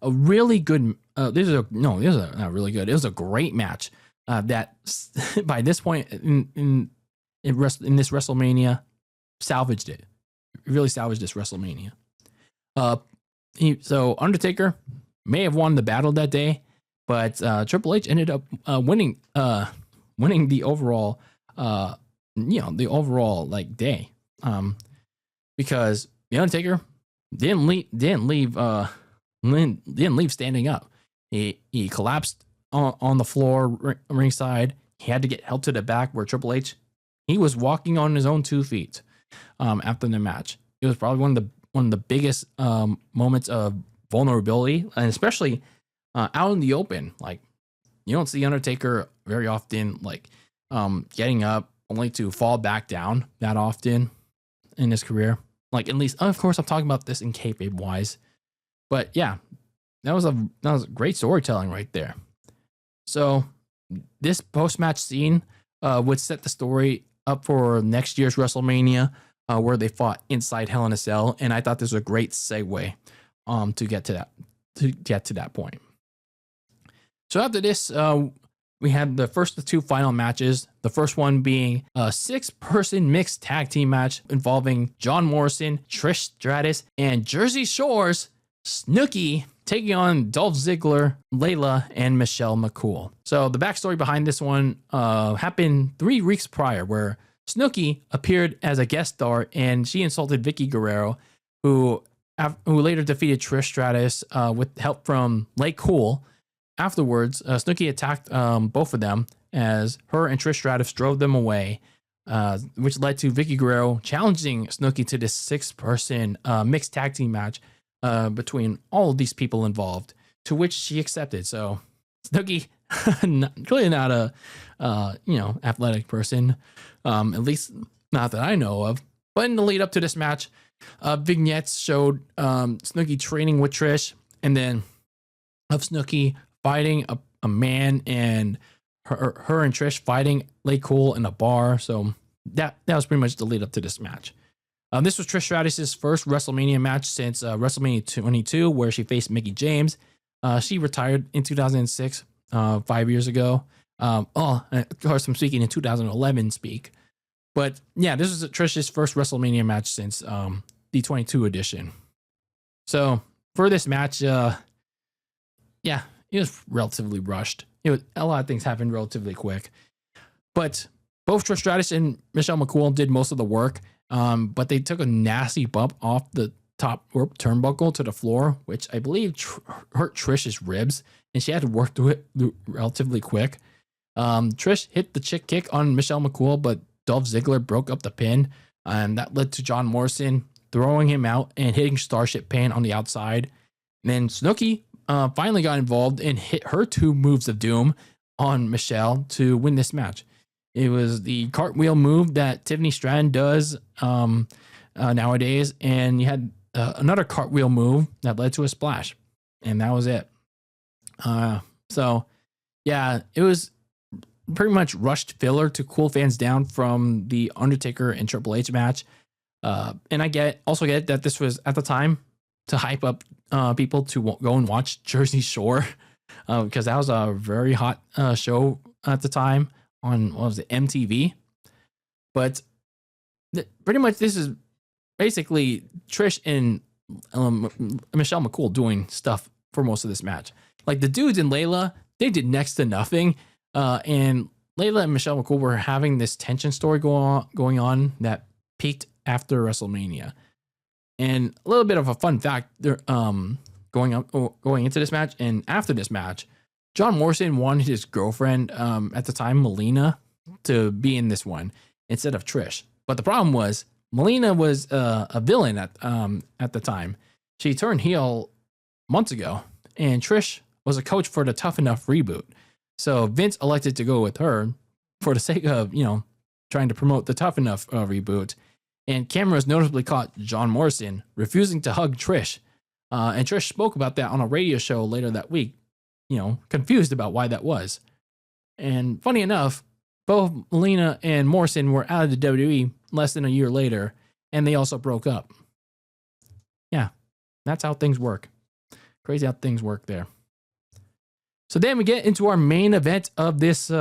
really good. This is not really good. It was a great match. That by this point in this WrestleMania, salvaged it. Really salvaged this WrestleMania. So Undertaker may have won the battle that day, but Triple H ended up winning the overall day. Because the Undertaker didn't leave standing up. He collapsed on the floor ringside. He had to get help to the back, where Triple H, he was walking on his own 2 feet. after the match. It was probably one of the biggest moments of vulnerability, and especially out in the open. Like, you don't see Undertaker very often, like getting up only to fall back down that often in his career. Like, at least, of course, I'm talking about this in kayfabe wise, but yeah, that was great storytelling right there. So this post match scene would set the story up for next year's WrestleMania, where they fought inside Hell in a Cell, and I thought this was a great segue to get to that point. So after this, we had the first of two final matches. The first one being a 6-person mixed tag team match involving John Morrison, Trish Stratus, and Jersey Shore's Snooki taking on Dolph Ziggler, Layla, and Michelle McCool. So the backstory behind this one happened 3 weeks prior, where Snooki appeared as a guest star and she insulted Vicky Guerrero, who later defeated Trish Stratus with help from Lay Cool. Afterwards, Snooki attacked both of them as her and Trish Stratus drove them away, which led to Vicky Guerrero challenging Snooki to this 6-person mixed tag team match between all of these people involved, to which she accepted. So Snooki, clearly not a athletic person, at least not that I know of. But in the lead up to this match, vignettes showed Snooki training with Trish, and then of Snooki fighting a man, and her and Trish fighting Lay Cool in a bar. So that was pretty much the lead up to this match. This was Trish Stratus' first WrestleMania match since WrestleMania 22, where she faced Mickie James. She retired in 2006, 5 years ago. Of course, I'm speaking in 2011 speak. But yeah, this was Trish's first WrestleMania match since the 22 edition. So for this match, it was relatively rushed. A lot of things happened relatively quick. But both Trish Stratus and Michelle McCool did most of the work. But they took a nasty bump off the top rope turnbuckle to the floor, which I believe hurt Trish's ribs, and she had to work through it relatively quick. Trish hit the chick kick on Michelle McCool, but Dolph Ziggler broke up the pin, and that led to John Morrison throwing him out and hitting Starship Pain on the outside. And then Snooki finally got involved and hit her 2 moves of doom on Michelle to win this match. It was the cartwheel move that Tiffany Stratton does nowadays, and you had another cartwheel move that led to a splash, and that was it. So, yeah, it was pretty much rushed filler to cool fans down from the Undertaker and Triple H match. And I also get that this was at the time to hype up people to go and watch Jersey Shore, because that was a very hot show at the time on, what was it, MTV. But pretty much this is basically Trish and Michelle McCool doing stuff for most of this match. Like, the dudes in Layla, they did next to nothing. And Layla and Michelle McCool were having this tension story going on that peaked after WrestleMania. And a little bit of a fun fact, going into this match and after this match, John Morrison wanted his girlfriend at the time, Melina, to be in this one instead of Trish. But the problem was Melina was a villain at the time. She turned heel months ago, and Trish was a coach for the Tough Enough reboot. So Vince elected to go with her for the sake of, trying to promote the Tough Enough reboot. And cameras notably caught John Morrison refusing to hug Trish. And Trish spoke about that on a radio show later that week, confused about why that was. And funny enough, both Melina and Morrison were out of the WWE less than a year later, and they also broke up. Yeah, that's how things work. Crazy how things work there. So then we get into our main event of this, this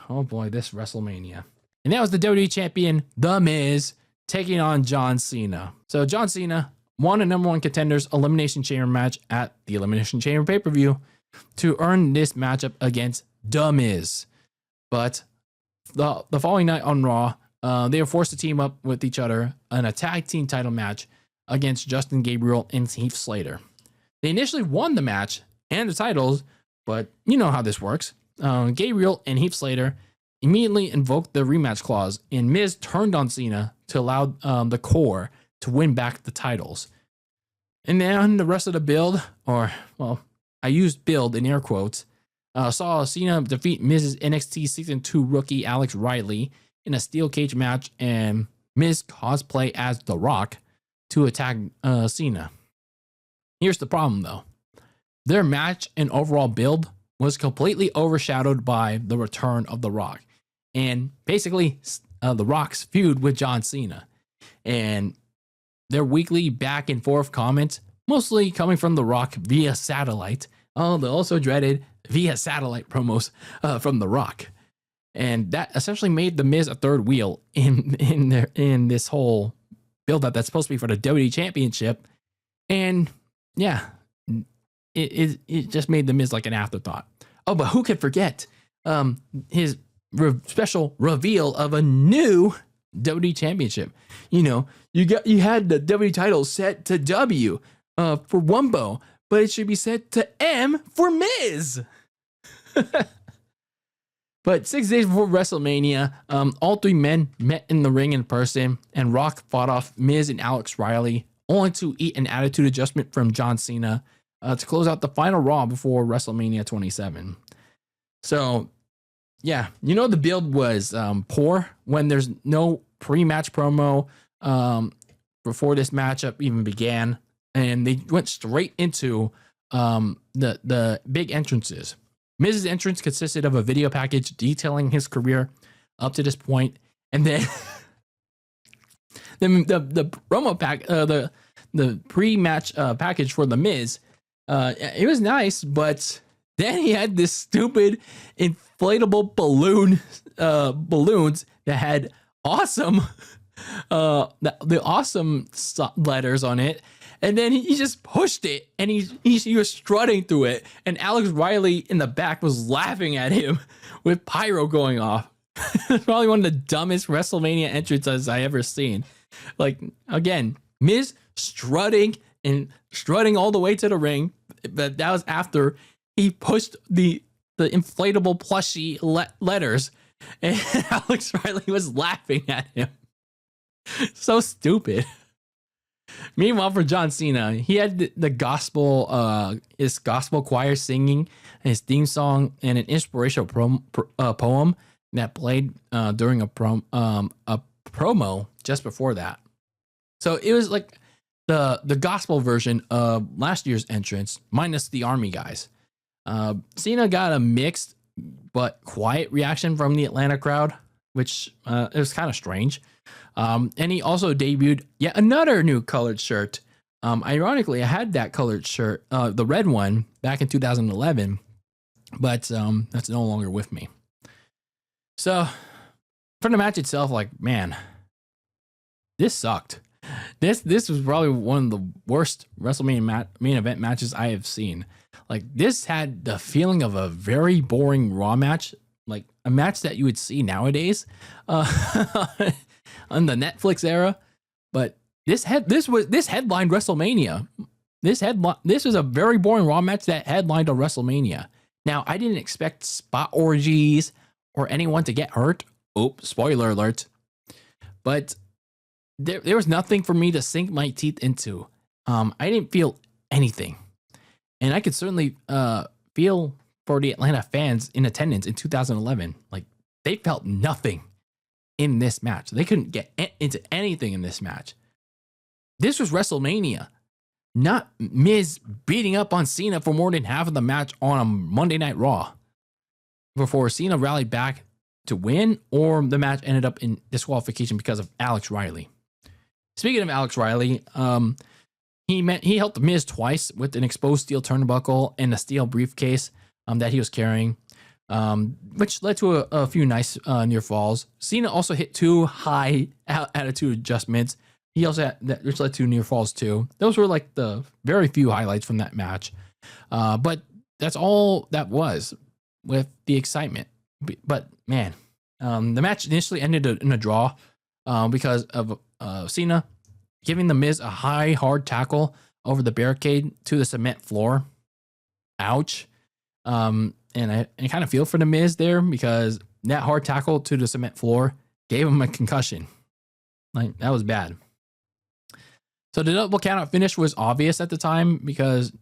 WrestleMania. And that was the WWE Champion, The Miz, taking on John Cena. So John Cena won a number 1 contenders Elimination Chamber match at the Elimination Chamber pay-per-view to earn this matchup against The Miz. But the following night on Raw, they were forced to team up with each other in a tag team title match against Justin Gabriel and Heath Slater. They initially won the match and the titles, but you know how this works. Gabriel and Heath Slater immediately invoked the rematch clause, and Miz turned on Cena to allow the core to win back the titles. And then the rest of the build, or, well, I used build in air quotes, saw Cena defeat Miz's NXT Season 2 rookie Alex Riley in a steel cage match, and Miz cosplay as The Rock to attack Cena. Here's the problem, though. Their match and overall build was completely overshadowed by the return of The Rock, and basically The Rock's feud with John Cena. And their weekly back and forth comments, mostly coming from The Rock via satellite. Oh, the also dreaded via satellite promos from The Rock. And that essentially made The Miz a third wheel in this whole build-up that's supposed to be for the WWE Championship. And yeah, it just made The Miz like an afterthought. Oh, but who could forget his special reveal of a new WWE Championship? You know, you had the WWE title set to W for Wumbo, but it should be set to M for Miz. But 6 days before WrestleMania, all three men met in the ring in person, and Rock fought off Miz and Alex Riley, only to eat an attitude adjustment from John Cena to close out the final Raw before WrestleMania 27. So, yeah, the build was poor when there's no pre-match promo before this matchup even began, and they went straight into the big entrances. Miz's entrance consisted of a video package detailing his career up to this point, and then the promo pack, the pre-match package for the Miz, it was nice, but then he had this stupid inflatable balloons that had awesome, the awesome letters on it. And then he just pushed it, and he was strutting through it. And Alex Riley in the back was laughing at him with pyro going off. It's probably one of the dumbest WrestleMania entrances I ever seen. Like, again, Miz strutting all the way to the ring, but that was after he pushed the inflatable plushie letters, and Alex Riley was laughing at him. So stupid. Meanwhile, for John Cena, he had the gospel, his gospel choir singing his theme song and an inspirational poem that played during a promo just before that. So it was like the gospel version of last year's entrance, minus the army guys. Cena got a mixed but quiet reaction from the Atlanta crowd, which it was kind of strange. And he also debuted yet another new colored shirt. Ironically, I had that colored shirt, the red one, back in 2011, but that's no longer with me. So for the match itself, like, man, this sucked. This was probably one of the worst WrestleMania main event matches I have seen. Like, this had the feeling of a very boring Raw match, like a match that you would see nowadays. On the Netflix era, but this headlined WrestleMania. This was a very boring Raw match that headlined a WrestleMania. Now, I didn't expect spot orgies or anyone to get hurt. Oops, spoiler alert. But there was nothing for me to sink my teeth into. I didn't feel anything, and I could certainly feel for the Atlanta fans in attendance in 2011. Like, they felt nothing in this match. They couldn't get into anything in this match. This was WrestleMania, not Miz beating up on Cena for more than half of the match on a Monday Night Raw before Cena rallied back to win, or the match ended up in disqualification because of Alex Riley. Speaking of Alex Riley, he helped Miz twice with an exposed steel turnbuckle and a steel briefcase that he was carrying, which led to a few nice near falls. Cena also hit 2 high attitude adjustments. He also had that, which led to near falls too. Those were like the very few highlights from that match. But that's all that was with the excitement. But man, the match initially ended in a draw because of Cena giving the Miz a high, hard tackle over the barricade to the cement floor. Ouch. And I kind of feel for the Miz there, because that hard tackle to the cement floor gave him a concussion. Like, that was bad. So the double countout finish was obvious at the time because,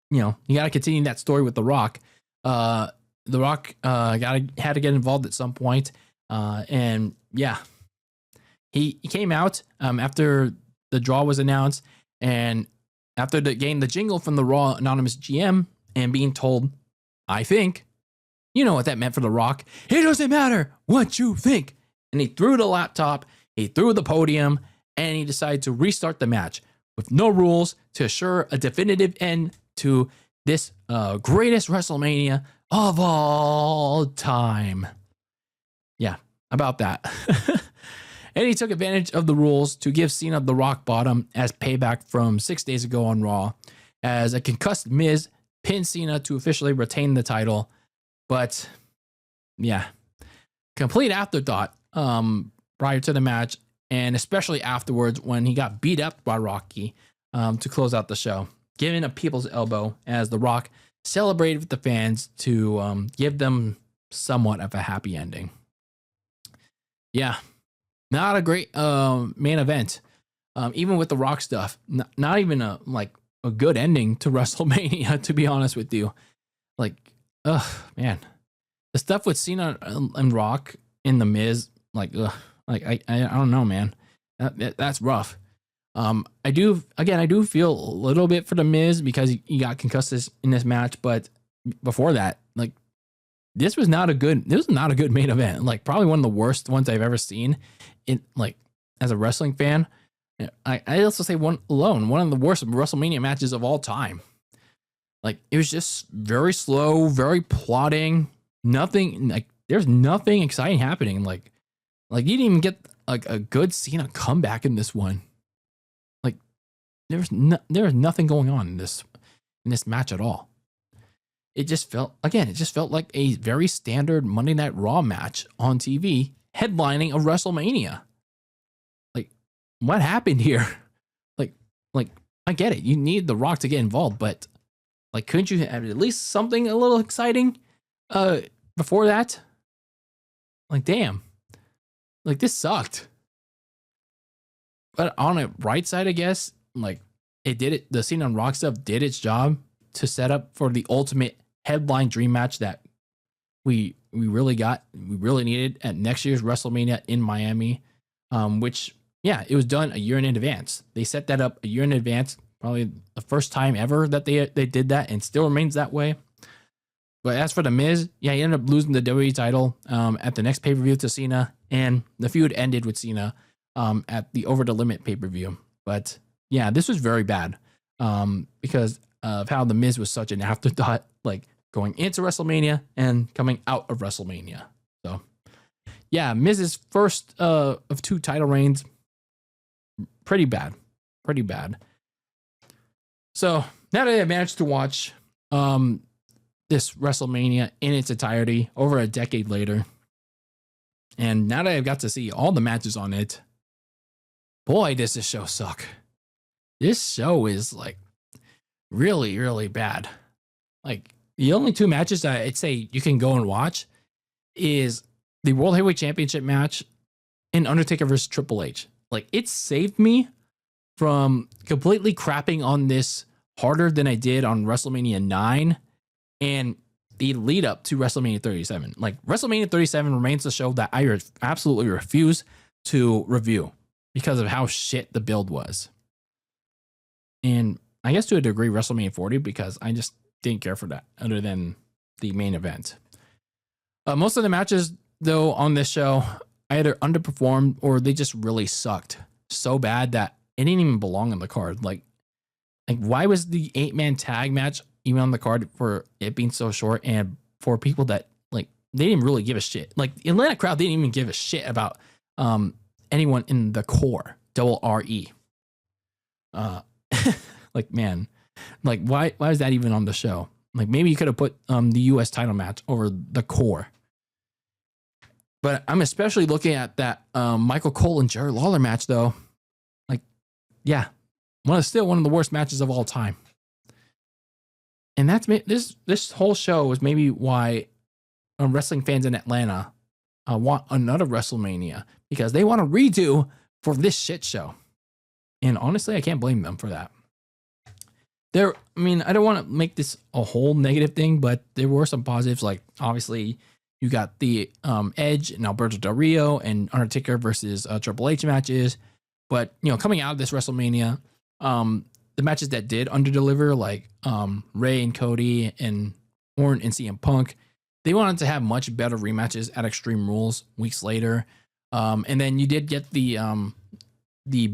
you got to continue that story with The Rock. The Rock had to get involved at some point. And yeah, he came out after the draw was announced and after getting the jingle from the Raw anonymous GM and being told, I think, you know what that meant for The Rock. It doesn't matter what you think. And he threw the laptop, he threw the podium, and he decided to restart the match with no rules to assure a definitive end to this greatest WrestleMania of all time. Yeah, about that. And he took advantage of the rules to give Cena the rock bottom as payback from 6 days ago on Raw, as a concussed Miz pinned Cena to officially retain the title. But yeah, complete afterthought prior to the match, and especially afterwards when he got beat up by Rocky to close out the show, giving a people's elbow as The Rock celebrated with the fans to give them somewhat of a happy ending. Yeah, not a great main event. Even with The Rock stuff, not even a good ending to WrestleMania, to be honest with you. Like, man, the stuff with Cena and Rock in The Miz, I don't know, man. That's rough. I do feel a little bit for The Miz because he got concussed in this match, but before that, this was not a good main event. Like, probably one of the worst ones I've ever seen in, as a wrestling fan. I also say one of the worst WrestleMania matches of all time. Like, it was just very slow, very plotting. Nothing, there's nothing exciting happening. Like you didn't even get a good Cena comeback in this one. Like, there was nothing going on in this match at all. It just felt like a very standard Monday Night Raw match on TV, headlining a WrestleMania. Like, what happened here? Like, I get it. You need The Rock to get involved, but couldn't you have at least something a little exciting before that? Damn. This sucked. But on a right side, I guess, it did it. The Cena and Rock stuff did its job to set up for the ultimate headline dream match that we really needed at next year's WrestleMania in Miami, which, yeah, it was done a year in advance. They set that up a year in advance, probably the first time ever that they did that, and still remains that way. But as for The Miz, yeah, he ended up losing the WWE title at the next pay-per-view to Cena, and the feud ended with Cena at the Over the Limit pay-per-view. But yeah, this was very bad because of how The Miz was such an afterthought, going into WrestleMania and coming out of WrestleMania. So yeah, Miz's first of two title reigns, pretty bad. So now that I managed to watch this WrestleMania in its entirety over a decade later, and now that I've got to see all the matches on it, boy, does this show suck. This show is really, really bad. The only two matches that I'd say you can go and watch is the World Heavyweight Championship match and Undertaker versus Triple H. It saved me from completely crapping on this harder than I did on WrestleMania 9 and the lead up to WrestleMania 37. WrestleMania 37 remains the show that I absolutely refuse to review because of how shit the build was. And I guess to a degree, WrestleMania 40, because I just didn't care for that other than the main event. Most of the matches, though, on this show either underperformed or they just really sucked so bad that it didn't even belong on the card. Why was the 8-man tag match even on the card for it being so short, and for people that they didn't really give a shit? The Atlanta crowd didn't even give a shit about anyone in the core, double RE. Man, why is that even on the show? Maybe you could have put the US title match over the core. But I'm especially looking at that Michael Cole and Jerry Lawler match, though. Yeah, still one of the worst matches of all time. And that's this whole show was maybe why wrestling fans in Atlanta want another WrestleMania, because they want to redo for this shit show. And honestly, I can't blame them for that. I don't want to make this a whole negative thing, but there were some positives. Like, obviously, you got the Edge and Alberto Del Rio and Undertaker versus Triple H matches. But, coming out of this WrestleMania, the matches that did underdeliver, like Ray and Cody and Orton and CM Punk, they wanted to have much better rematches at Extreme Rules weeks later. And then you did get the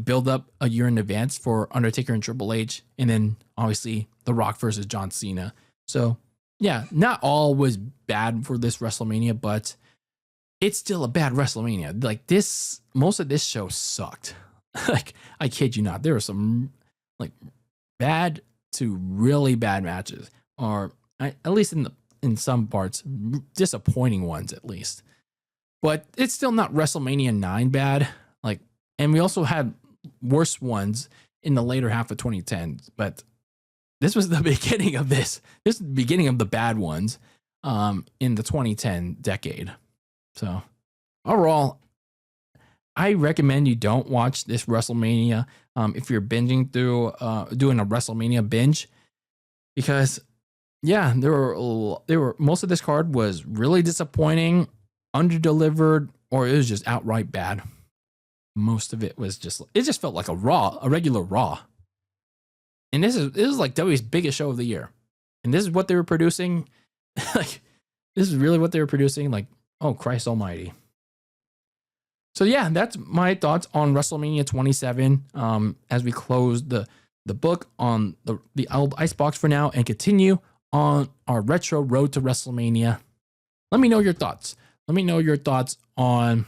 build up a year in advance for Undertaker and Triple H, and then obviously The Rock versus John Cena. So yeah, not all was bad for this WrestleMania, but it's still a bad WrestleMania. Like most of this show sucked. Like, I kid you not, there were some like bad to really bad matches, or at least in some parts, disappointing ones at least. But it's still not WrestleMania 9 bad. Like, and we also had worse ones in the later half of 2010. But this was the beginning of this. This is the beginning of the bad ones in the 2010 decade. So overall, I recommend you don't watch this WrestleMania if you're binging through, doing a WrestleMania binge, because yeah, there were most of this card was really disappointing, underdelivered, or it was just outright bad. Most of it just felt like a regular Raw. And this is like WWE's biggest show of the year, and this is what they were producing. Like, this is really what they were producing. Like, oh Christ Almighty. So yeah, that's my thoughts on WrestleMania 27. As we close the book on the Icebox for now and continue on our retro road to WrestleMania. Let me know your thoughts. Let me know your thoughts on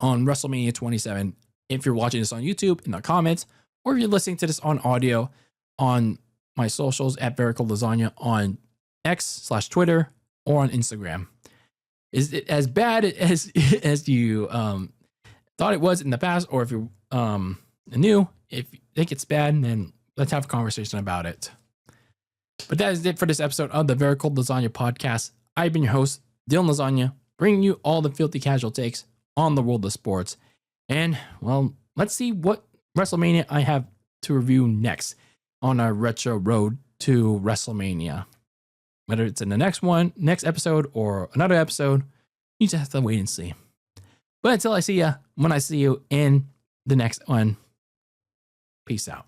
WrestleMania 27 if you're watching this on YouTube in the comments, or if you're listening to this on audio on my socials at Very Cold Lasagna on X/Twitter or on Instagram. Is it as bad as you thought it was in the past, or if you're new, if you think it's bad, then let's have a conversation about it. But that is it for this episode of the Very Cold Lasagna podcast. I've been your host, Dylan Lasagna, bringing you all the filthy casual takes on the world of sports. And, well, let's see what WrestleMania I have to review next on our retro road to WrestleMania. Whether it's in the next episode, or another episode, you just have to wait and see. But until I see you, when I see you in the next one, peace out.